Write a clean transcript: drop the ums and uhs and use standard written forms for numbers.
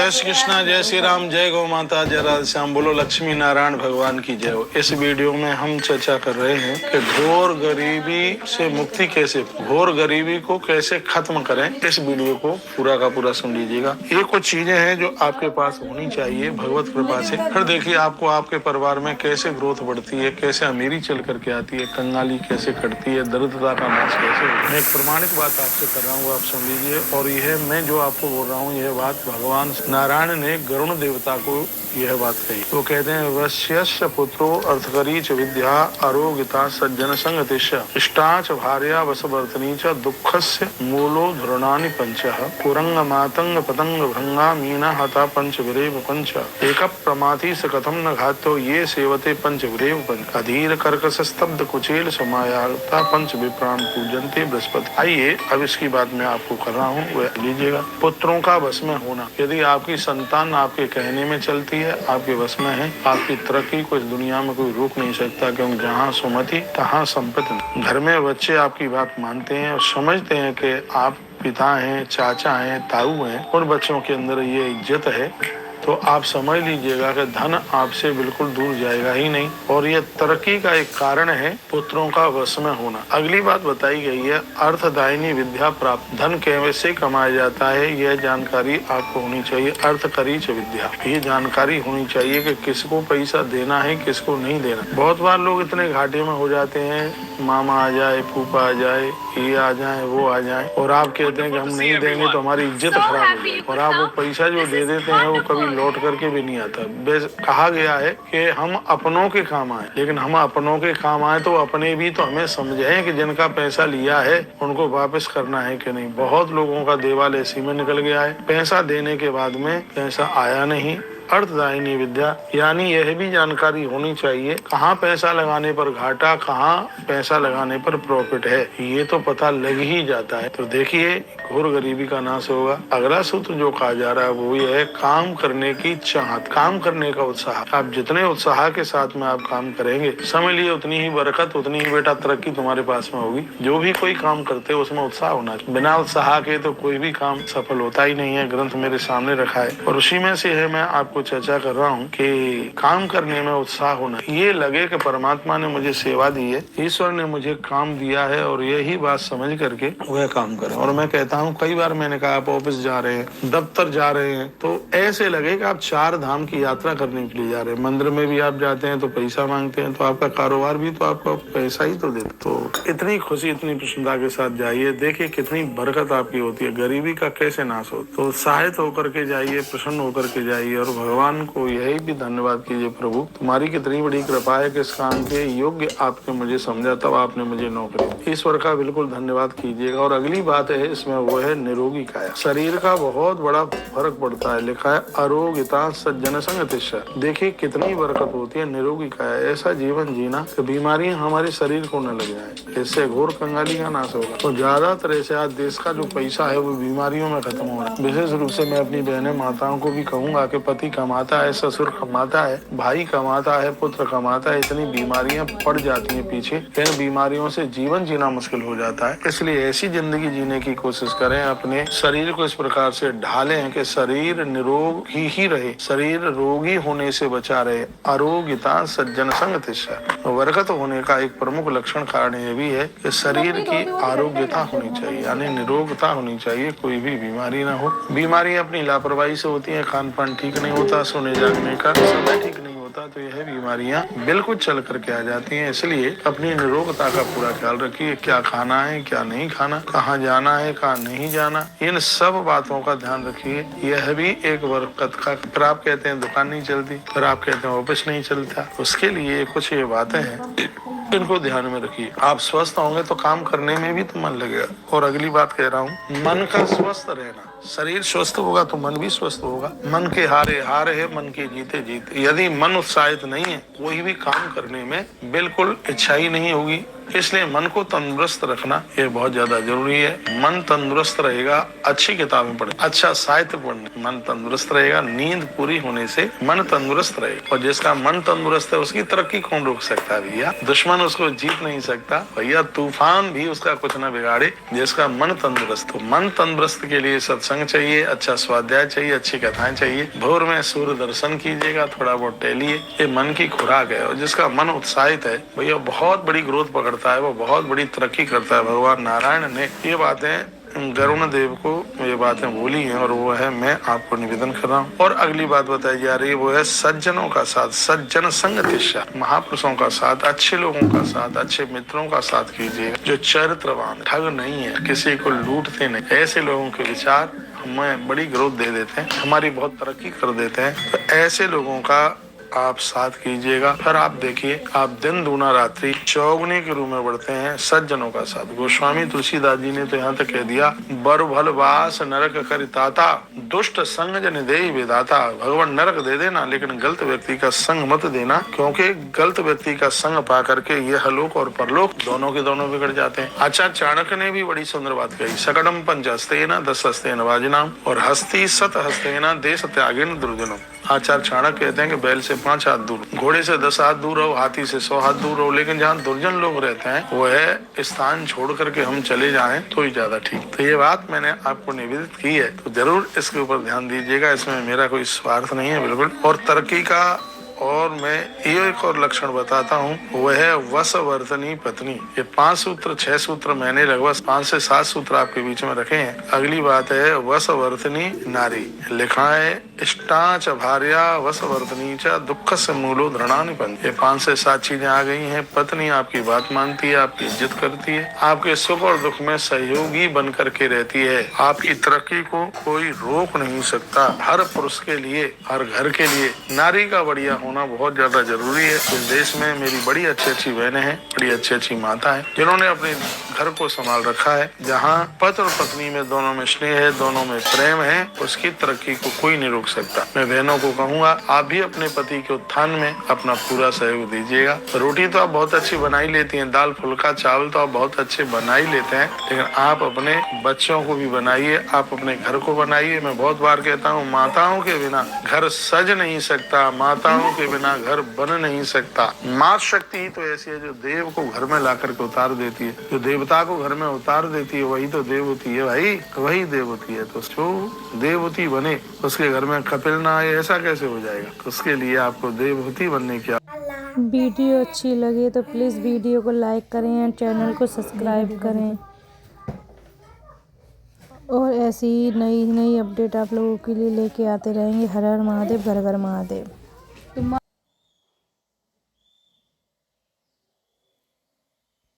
जय श्री कृष्णा, जय श्री राम, जय गौ माता, जय राधे श्याम। बोलो लक्ष्मी नारायण भगवान की जय हो। इस वीडियो में हम चर्चा कर रहे हैं कि घोर गरीबी से मुक्ति कैसे, घोर गरीबी को कैसे खत्म करें। इस वीडियो को पूरा का पूरा सुन लीजिएगा। ये कुछ चीजें हैं जो आपके पास होनी चाहिए भगवत कृपा से। फिर देखिए आपको आपके परिवार में कैसे ग्रोथ बढ़ती है, कैसे अमीरी चल करके आती है, कंगाली कैसे कटती है, दरिद्रता का नाश कैसे होता है। मैं एक प्रमाणिक बात आपसे कर रहा हूँ, आप सुन लीजिए। और यह मैं जो आपको बोल रहा हूँ, यह बात भगवान नारायण ने गरुण देवता को यह बात कही। वो कहते हैं वश्यस्य पुत्रो अर्थकरी च विद्या आरोग्यता सज्जन संगतिश इष्टाच भार्या वसवर्तनी च दुःखस्य मूलो धुरणानि पंचः कुरंग मातंग पतंग भृंगा मीना हता पंच विरेव पंच एक प्रमाथि स कथम न घातो ये सेवते पंच विरेव पंच अधीर कर्कश स्तब्ध कुचेल समायाता पंच विप्राण पूजनते बृहस्पति। आइए अब इसकी बात मैं आपको कर रहा हूँ, वह लीजिएगा। पुत्रों का वश में होना। यदि आपकी संतान आपके कहने में चलती है, आपके वश में है, आपकी तरक्की को इस दुनिया में कोई रोक नहीं सकता, क्योंकि जहाँ सुमति तहाँ संपत्ति। घर में बच्चे आपकी बात मानते हैं और समझते हैं कि आप पिता हैं, चाचा हैं, ताऊ हैं, उन बच्चों के अंदर ये इज्जत है, तो आप समझ लीजिएगा कि धन आपसे बिल्कुल दूर जाएगा ही नहीं। और ये तरक्की का एक कारण है पुत्रों का वश में होना। अगली बात बताई गई है अर्थदायिनी विद्या प्राप्त। धन कैसे कमाया जाता है, यह जानकारी आपको होनी चाहिए। अर्थकरी च विद्या, ये जानकारी होनी चाहिए कि किसको पैसा देना है, किसको नहीं देना। बहुत बार लोग इतने घाटे में हो जाते हैं, मामा आ जाए, फूफा आ जाए, ये आ जाए, वो आ जाए, और आप कहते हैं कि हम नहीं देंगे तो हमारी इज्जत खराब हो जाए। और आप वो पैसा जो दे देते हैं वो कभी लौट करके भी नहीं आता। कहा गया है कि हम अपनों के काम आए, लेकिन हम अपनों के काम आए तो अपने भी तो हमें समझे कि जिनका पैसा लिया है उनको वापस करना है कि नहीं। बहुत लोगों का देवाल ऐसी में निकल गया है, पैसा देने के बाद में पैसा आया नहीं। अर्थदायिनी विद्या यानी यह भी जानकारी होनी चाहिए कहाँ पैसा लगाने पर घाटा, कहाँ पैसा लगाने पर प्रॉफिट है, ये तो पता लग ही जाता है। तो देखिए घोर गरीबी का नाश होगा। अगला सूत्र जो कहा जा रहा है वो ये है काम करने की चाहत, काम करने का उत्साह। आप जितने उत्साह के साथ में आप काम करेंगे, समझ लिए उतनी ही बरकत, उतनी ही बेटा तरक्की तुम्हारे पास में होगी। जो भी कोई काम करते हो उसमें उत्साह होना चाहिए। बिना उत्साह के तो कोई भी काम सफल होता ही नहीं है। ग्रंथ मेरे सामने रखा है और उसी में से है मैं आपको चर्चा कर रहा हूँ कि काम करने में उत्साह होना। ये लगे कि परमात्मा ने मुझे सेवा दी है, ईश्वर ने मुझे काम दिया है और यही बात समझ करके वह काम करें। और मैं कहता हूँ, कई बार मैंने कहा आप ऑफिस जा रहे हैं, दफ्तर जा रहे हैं, तो ऐसे लगे कि आप 4 धाम की यात्रा करने के लिए जा रहे हैं। मंदिर में भी आप जाते हैं तो पैसा मांगते हैं, तो आपका कारोबार भी तो आपको पैसा ही तो देता। तो इतनी खुशी, इतनी प्रसन्नता के साथ जाइए, देखिए कितनी बरकत आपकी होती है। गरीबी का कैसे नाश हो। तो उत्साहित होकर के जाइए, प्रसन्न होकर के जाइए और भगवान को यही भी धन्यवाद कीजिए, प्रभु तुम्हारी कितनी बड़ी कृपा है कि इस काम के योग्य आपने मुझे समझा, तब आपने मुझे नौकरी। ईश्वर का बिल्कुल धन्यवाद कीजिएगा। और अगली बात है इसमें, वो है निरोगी काया। शरीर का बहुत बड़ा फर्क पड़ता है। लिखा है आरोग्यता सज्जन संगतिश। देखिए कितनी बरकत होती है निरोगी काया। ऐसा जीवन जीना कि बीमारियां हमारे शरीर को न लग जाए, इससे घोर कंगाली का नाश होगा। तो ज्यादातर ऐसे आज देश का जो पैसा है वो बीमारियों में खत्म हो रहा है। विशेष रूप से मैं अपनी बहनें माताओं को भी कहूंगा कि पति कमाता है, ससुर कमाता है, भाई कमाता है, पुत्र कमाता है, इतनी बीमारियां पड़ जाती हैं पीछे। इन बीमारियों से जीवन जीना मुश्किल हो जाता है। इसलिए ऐसी जिंदगी जीने की कोशिश करें, अपने शरीर को इस प्रकार से ढालें कि शरीर निरोगी ही रहे, शरीर रोगी होने से बचा रहे। आरोग्यता सज्जन संगतिश। बरकत होने का एक प्रमुख लक्षण कारण ये भी है कि शरीर की आरोग्यता होनी चाहिए, यानी निरोगता होनी चाहिए, कोई भी बीमारी ना हो। बीमारियां अपनी लापरवाही से होती है, खान पान ठीक नहीं होता, सोने जागने का समय ठीक नहीं होता, तो यह बीमारियां बिल्कुल चल करके आ जाती हैं। इसलिए अपनी निरोगता का पूरा ख्याल रखिए, क्या खाना है, क्या नहीं खाना, कहाँ जाना है, कहाँ नहीं जाना, इन सब बातों का ध्यान रखिए। यह भी एक बरकत का। फिर आप कहते हैं दुकान नहीं चलती, फिर आप कहते हैं ऑफिस नहीं चलता, उसके लिए कुछ ये बातें हैं, इनको ध्यान में रखिए। आप स्वस्थ होंगे तो काम करने में भी तो मन लगेगा। और अगली बात कह रहा हूँ, मन का स्वस्थ रहना। शरीर स्वस्थ होगा तो मन भी स्वस्थ होगा। मन के हारे हार है, मन के जीते जीत। यदि मन उत्साहित नहीं है, कोई भी काम करने में बिल्कुल इच्छा ही नहीं होगी, इसलिए मन को तंदुरुस्त रखना ये बहुत ज्यादा जरूरी है। मन तंदुरुस्त रहेगा, अच्छी किताबें पढ़े, अच्छा साहित्य पढ़ने, मन तंदुरुस्त रहेगा। नींद पूरी होने से मन तंदुरुस्त रहेगा, और जिसका मन तंदुरुस्त है उसकी तरक्की कौन रोक सकता है भैया? दुश्मन उसको जीत नहीं सकता भैया, तूफान भी उसका कुछ न बिगाड़े जिसका मन तंदुरुस्त हो। मन तंदुरुस्त के लिए सत्संग चाहिए, अच्छा स्वाध्याय चाहिए, अच्छी कथाएं चाहिए। भोर में सूर्य दर्शन कीजिएगा, थोड़ा बहुत टहलिए, ये मन की खुराक है। और जिसका मन उत्साहित है भैया बहुत बड़ी ग्रोथ पकड़ता है, वो बहुत बड़ी तरक्की करता है। भगवान नारायण ने ये बातें गरुण देव को ये बातें बोली हैं, और वो है मैं आपको निवेदन कर रहा हूँ। और अगली बात बताई जा रही है वो है सज्जनों का साथ, सज्जन संग तिष्ठा, महापुरुषों का साथ, अच्छे लोगों का साथ, अच्छे मित्रों का साथ कीजिए जो चरित्रवान, ठग नहीं है, किसी को लूटते नहीं। ऐसे लोगों के विचार हमें बड़ी ग्रोथ दे देते हैं, हमारी बहुत तरक्की कर देते हैं। तो ऐसे लोगों का आप साथ कीजिएगा, फिर आप देखिए आप दिन दूना रात्रि चौगुने के रूप में बढ़ते हैं। सज्जनों का साथ, गोस्वामी तुलसीदास जी ने तो यहाँ तक कह दिया, बर भल वास नरक करिताता, दुष्ट संग जन दे विधाता। भगवान नरक दे देना, लेकिन गलत व्यक्ति का संग मत देना, क्योंकि गलत व्यक्ति का संग पा करके ये हलोक और परलोक दोनों के दोनों बिगड़ जाते हैं। आचार्य चाणक्य ने भी बड़ी सुंदर बात कही, सकटम पंचहस्तेन दस हस्तेन वाजिनाम और हस्ती सत हस्तेन देश त्यागेन दुर्जनम। आचार्य चाणक्य कहते हैं कि बैल से 5 हाथ दूर, घोड़े से 10 हाथ दूर रहो, हाथी से 100 हाथ दूर रहो, लेकिन जहाँ दुर्जन लोग रहते हैं वो है स्थान छोड़ करके हम चले जाएं तो ही ज्यादा ठीक। तो ये बात मैंने आपको निवेदित की है, तो जरूर इसके ऊपर ध्यान दीजिएगा। इसमें मेरा कोई स्वार्थ नहीं है बिल्कुल। और तरक्की का और मैं एक और लक्षण बताता हूँ, वह है वशवर्तनी पत्नी। ये 5 सूत्र 6 सूत्र मैंने लगभग 5 से 7 सूत्र आपके बीच में रखे हैं। अगली बात है वशवर्तनी नारी। लिखा है इष्टाच भार्या वशवर्तनी च दुख से मूलो धृणानिपंथ। ये 5 से 7 चीजें आ गई हैं। पत्नी आपकी बात मानती है, आपकी इज्जत करती है, आपके सुख और दुख में सहयोगी बन करके रहती है। आपकी तरक्की को कोई रोक नहीं सकता। हर पुरुष के लिए, हर घर के लिए नारी का बढ़िया होना बहुत ज्यादा जरूरी है। इस देश में मेरी बड़ी अच्छी बहनें हैं, बड़ी अच्छी माता है, जिन्होंने अपने घर को संभाल रखा है। जहाँ पति और पत्नी में दोनों में स्नेह है, दोनों में प्रेम है, उसकी तरक्की को कोई नहीं रोक सकता। मैं बहनों को कहूँगा आप भी अपने पति के उत्थान में अपना पूरा सहयोग दीजिएगा। रोटी तो आप बहुत अच्छी बना ही लेती हैं, दाल फुल्का चावल तो आप बहुत अच्छे बना ही लेते हैं, लेकिन आप अपने बच्चों को भी बनाइए, आप अपने घर को बनाइए। मैं बहुत बार कहता हूँ माताओं के बिना घर सज नहीं सकता, माताओं के बिना घर बन नहीं सकता। माँ शक्ति ही तो ऐसी है जो देव को घर में ला करके उतार देती है, जो देवता को घर में उतार देती है, वही तो देवती है भाई, वही देवती है। तो जो देवती बने उसके घर में कपिल ना आए, ऐसा कैसे हो जाएगा? तो उसके लिए आपको देवती बनने की। वीडियो अच्छी लगे तो प्लीज़ वीडियो को लाइक करें एंड चैनल को सब्सक्राइब करें, और ऐसी नई अपडेट आप लोगों के लिए लेके आते रहेंगे। हर हर महादेव, घर घर महादेव।